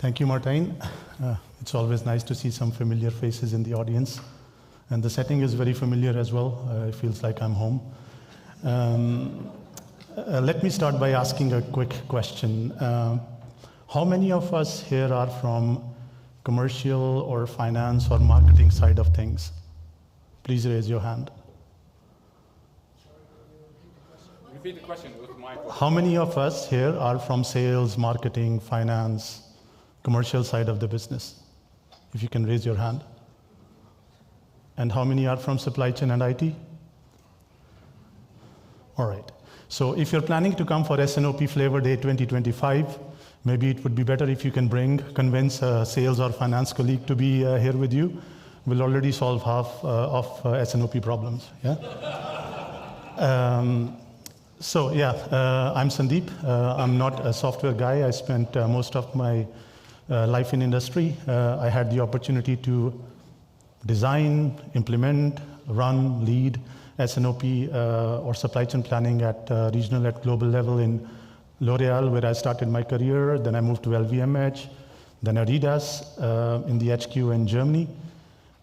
Thank you, Martijn. It's always nice to see some familiar faces in the audience. And the setting is very familiar as well. It feels like I'm home. Let me start by asking a quick question. How many of us here are from commercial or finance or marketing side of things? Please raise your hand. Repeat the question with the mic. How many of us here are from sales, marketing, finance, commercial side of the business? If you can raise your hand. And how many are from supply chain and IT? All right. So if you're planning to come for S&OP Flavour Day 2025, maybe it would be better if you can convince a sales or finance colleague to be here with you. We'll already solve half of S&OP problems. Yeah. I'm Sandeep. I'm not a software guy. I spent most of my life in industry. I had the opportunity to design, implement, run, lead S&OP or supply chain planning at regional, at global level in L'Oréal, where I started my career. Then I moved to LVMH, then Adidas in the HQ in Germany.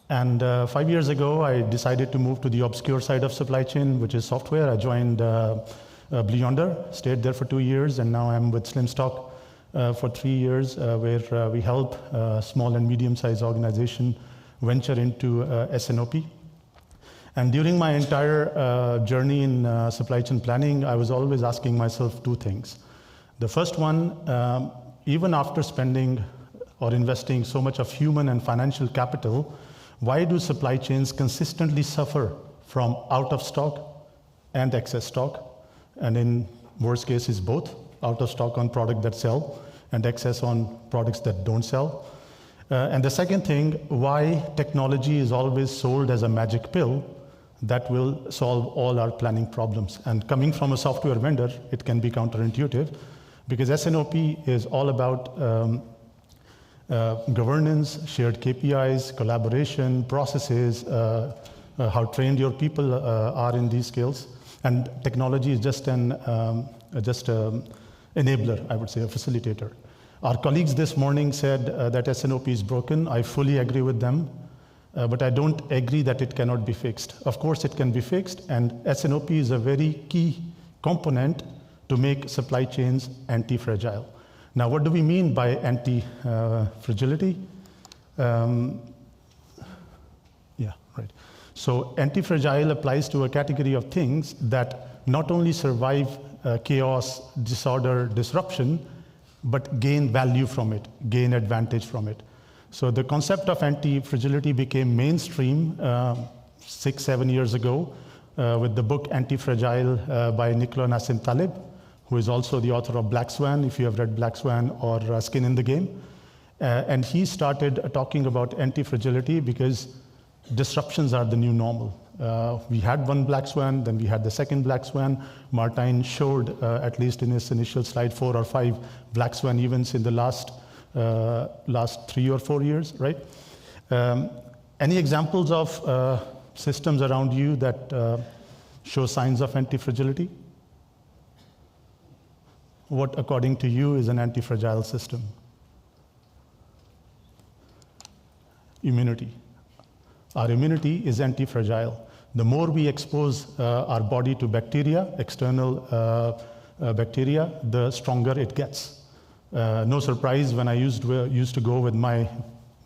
And 5 years ago, I decided to move to the obscure side of supply chain, which is software. I joined Blue Yonder, stayed there for 2 years, and now I'm with Slimstock for 3 years, where we help small and medium-sized organizations venture into S&OP. And during my entire journey in supply chain planning, I was always asking myself two things. The first one, even after spending or investing so much of human and financial capital, why do supply chains consistently suffer from out of stock and excess stock? And in worst cases, both out of stock on products that sell and excess on products that don't sell. And the second thing, why technology is always sold as a magic pill that will solve all our planning problems. And coming from a software vendor, it can be counterintuitive, because S&OP is all about governance, shared KPIs, collaboration, processes, how trained your people are in these skills. And technology is just an enabler, I would say, a facilitator. Our colleagues this morning said that S&OP is broken. I fully agree with them, but I don't agree that it cannot be fixed. Of course, it can be fixed, and S&OP is a very key component to make supply chains anti-fragile. Now, what do we mean by anti-fragility? So anti-fragile applies to a category of things that not only survive chaos, disorder, disruption, but gain value from it, gain advantage from it. So the concept of anti-fragility became mainstream 6-7 years ago with the book Anti-Fragile by Nicola Nassim Taleb, who is also the author of Black Swan, if you have read Black Swan or Skin in the Game. And he started talking about anti-fragility because disruptions are the new normal. We had one black swan, then we had the second black swan. Martijn showed, at least in his initial slide, 4 or 5 black swan events in the last 3 or 4 years, right? Any examples of systems around you that show signs of anti-fragility? What, according to you, is an anti-fragile system? Immunity. Our immunity is anti-fragile. The more we expose our body to bacteria, external bacteria, the stronger it gets. No surprise, when I used to go with my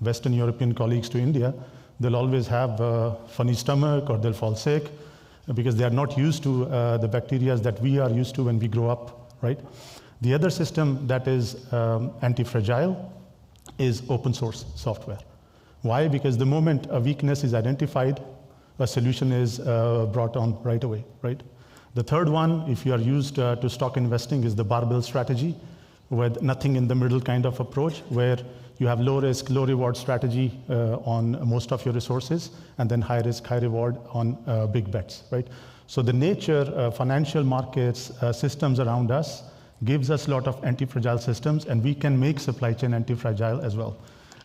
Western European colleagues to India, they'll always have a funny stomach or they'll fall sick because they are not used to the bacteria that we are used to when we grow up, right? The other system that is anti-fragile is open source software. Why? Because the moment a weakness is identified, a solution is brought on right away, right? The third one, if you are used to stock investing, is the barbell strategy, with nothing in the middle kind of approach, where you have low risk, low reward strategy on most of your resources, and then high risk, high reward on big bets, right? So the nature, financial markets, systems around us gives us a lot of anti-fragile systems, and we can make supply chain anti-fragile as well.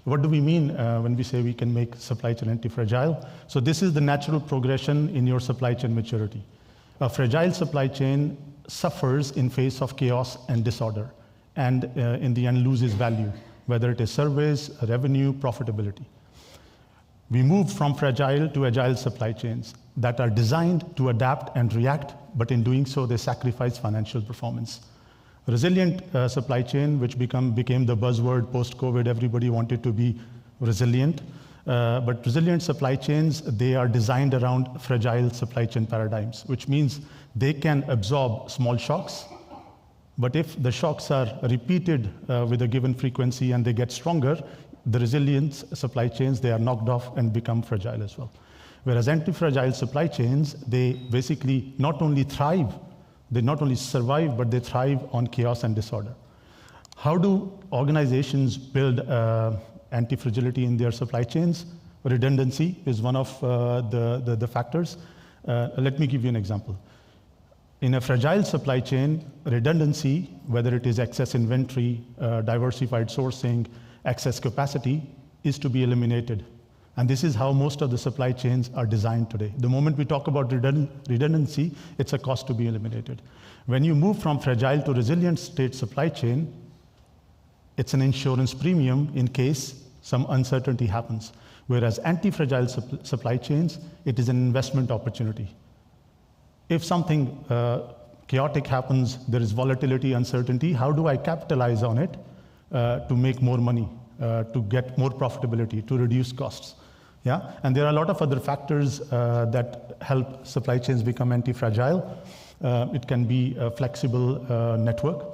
What do we mean when we say we can make supply chain anti-fragile? So this is the natural progression in your supply chain maturity. A fragile supply chain suffers in face of chaos and disorder, and in the end loses value. whether it is service, revenue, profitability. We moved from fragile to agile supply chains that are designed to adapt and react, but in doing so, they sacrifice financial performance. Resilient supply chain, which became the buzzword post-COVID, everybody wanted to be resilient. But resilient supply chains, they are designed around fragile supply chain paradigms, which means they can absorb small shocks. But if the shocks are repeated with a given frequency and they get stronger, the resilient supply chains, they are knocked off and become fragile as well. Whereas anti-fragile supply chains, they basically not only thrive, they not only survive, but they thrive on chaos and disorder. How do organizations build anti-fragility in their supply chains? Redundancy is one of the factors. Let me give you an example. In a fragile supply chain, redundancy, whether it is excess inventory, diversified sourcing, excess capacity, is to be eliminated. And this is how most of the supply chains are designed today. The moment we talk about redundancy, it's a cost to be eliminated. When you move from fragile to resilient state supply chain, it's an insurance premium in case some uncertainty happens. Whereas anti-fragile supply chains, it is an investment opportunity. If something chaotic happens, there is volatility, uncertainty, how do I capitalize on it to make more money, to get more profitability, to reduce costs? Yeah, and there are a lot of other factors that help supply chains become anti-fragile. It can be a flexible network,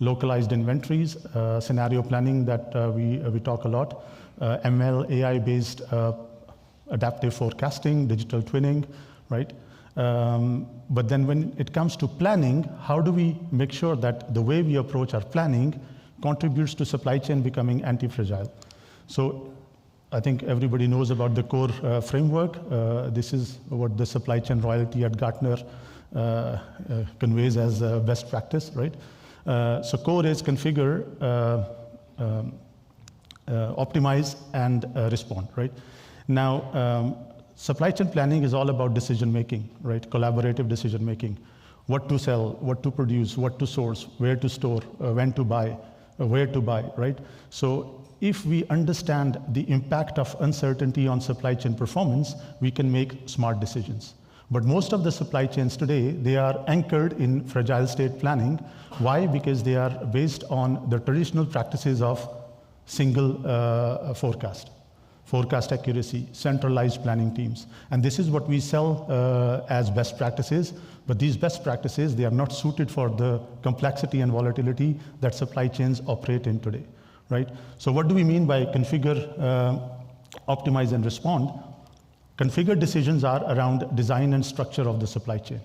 localized inventories, scenario planning that we talk a lot, ML, AI-based adaptive forecasting, digital twinning, right? But then when it comes to planning, how do we make sure that the way we approach our planning contributes to supply chain becoming anti-fragile? So I think everybody knows about the core framework. This is what the supply chain royalty at Gartner conveys as best practice, right? So core is configure, optimize, and respond, right? Now, supply chain planning is all about decision making, right? Collaborative decision making. What to sell, what to produce, what to source, where to store, when to buy, where to buy, right? So if we understand the impact of uncertainty on supply chain performance, we can make smart decisions. But most of the supply chains today, they are anchored in fragile state planning. Why? Because they are based on the traditional practices of single forecast accuracy, centralized planning teams. And this is what we sell as best practices. But these best practices, they are not suited for the complexity and volatility that supply chains operate in today, right? So what do we mean by configure, optimize, and respond? Configure decisions are around design and structure of the supply chain.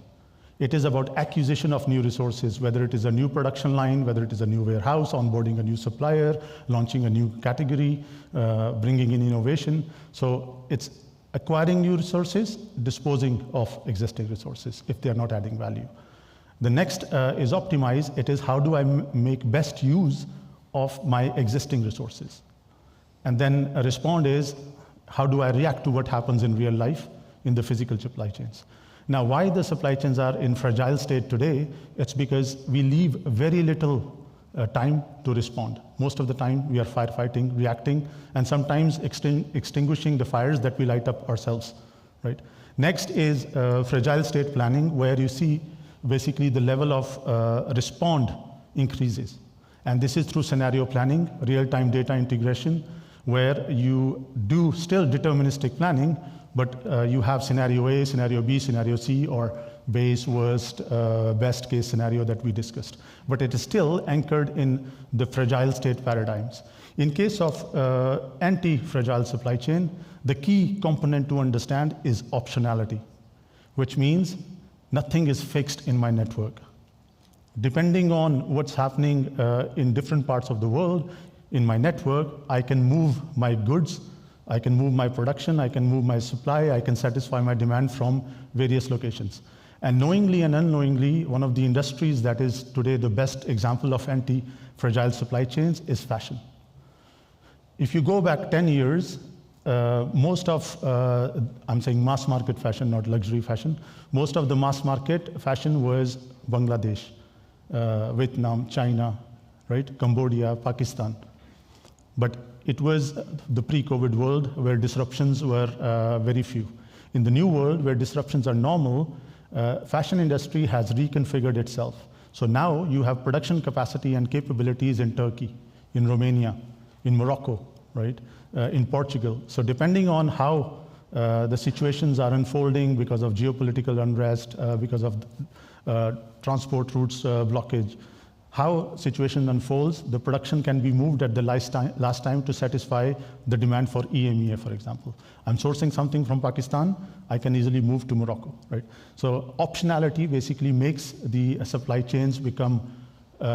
It is about acquisition of new resources, whether it is a new production line, whether it is a new warehouse, onboarding a new supplier, launching a new category, bringing in innovation. So it's acquiring new resources, disposing of existing resources if they're not adding value. The next is optimize. It is how do I make best use of my existing resources? And then a respond is how do I react to what happens in real life in the physical supply chains? Now, why the supply chains are in fragile state today? It's because we leave very little time to respond. Most of the time, we are firefighting, reacting, and sometimes extinguishing the fires that we light up ourselves, right? Next is fragile state planning, where you see basically the level of respond increases. And this is through scenario planning, real-time data integration, where you do still deterministic planning, but you have scenario A, scenario B, scenario C, or base, worst, best case scenario that we discussed. But it is still anchored in the fragile state paradigms. In case of anti-fragile supply chain, the key component to understand is optionality, which means nothing is fixed in my network. Depending on what's happening in different parts of the world, in my network, I can move my goods, I can move my production, I can move my supply, I can satisfy my demand from various locations. And knowingly and unknowingly, one of the industries that is today the best example of anti-fragile supply chains is fashion. If you go back 10 years, most of, I'm saying mass market fashion, not luxury fashion, most of the mass market fashion was Bangladesh, Vietnam, China, right? Cambodia, Pakistan. But it was the pre-COVID world where disruptions were very few. In the new world where disruptions are normal, fashion industry has reconfigured itself. So now you have production capacity and capabilities in Turkey, in Romania, in Morocco, right? In Portugal. So depending on how the situations are unfolding because of geopolitical unrest, because of transport routes blockage, how situation unfolds, the production can be moved at the last time to satisfy the demand for EMEA, for example. I'm sourcing something from Pakistan, I can easily move to Morocco, right? So optionality basically makes the supply chains become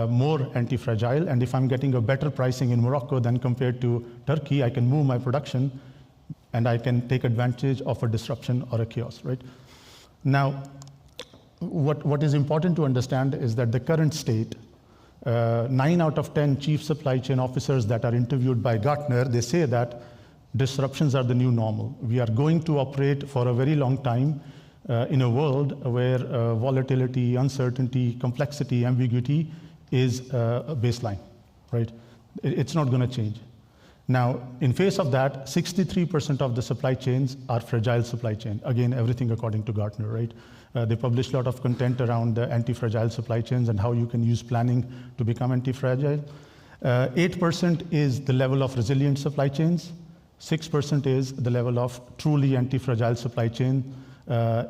more anti-fragile, and if I'm getting a better pricing in Morocco than compared to Turkey, I can move my production and I can take advantage of a disruption or a chaos, right? Now, what is important to understand is that the current state, 9 out of 10 chief supply chain officers that are interviewed by Gartner, they say that disruptions are the new normal. We are going to operate for a very long time in a world where volatility, uncertainty, complexity, ambiguity is a baseline, right? It's not going to change. Now, in face of that, 63% of the supply chains are fragile supply chain. Again, everything according to Gartner, right? They publish a lot of content around anti-fragile supply chains and how you can use planning to become anti-fragile. 8% is the level of resilient supply chains. 6% is the level of truly anti-fragile supply chain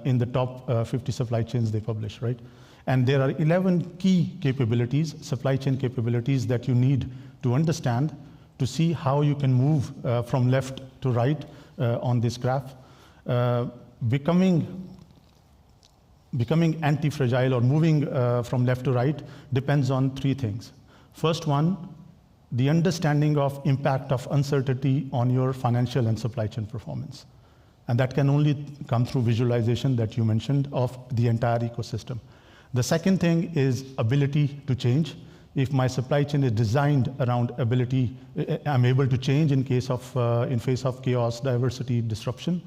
in the top 50 supply chains they publish, right? And there are 11 key capabilities, supply chain capabilities that you need to understand to see how you can move from left to right on this graph. Becoming anti-fragile or moving from left to right depends on 3 things. First one, the understanding of impact of uncertainty on your financial and supply chain performance. And that can only come through visualization that you mentioned of the entire ecosystem. The second thing is ability to change. If my supply chain is designed around ability, I'm able to change in face of chaos, diversity, disruption,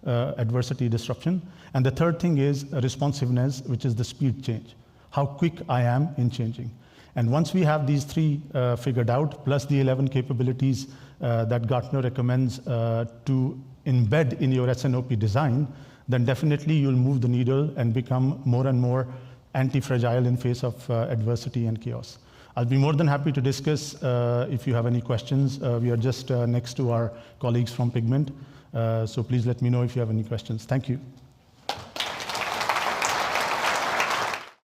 adversity, disruption. And the third thing is responsiveness, which is the speed change, how quick I am in changing. And once we have these 3 figured out, plus the 11 capabilities that Gartner recommends to embed in your S&OP design, then definitely you'll move the needle and become more and more anti-fragile in face of adversity and chaos. I'll be more than happy to discuss if you have any questions. We are just next to our colleagues from Pigment. So please let me know if you have any questions. Thank you.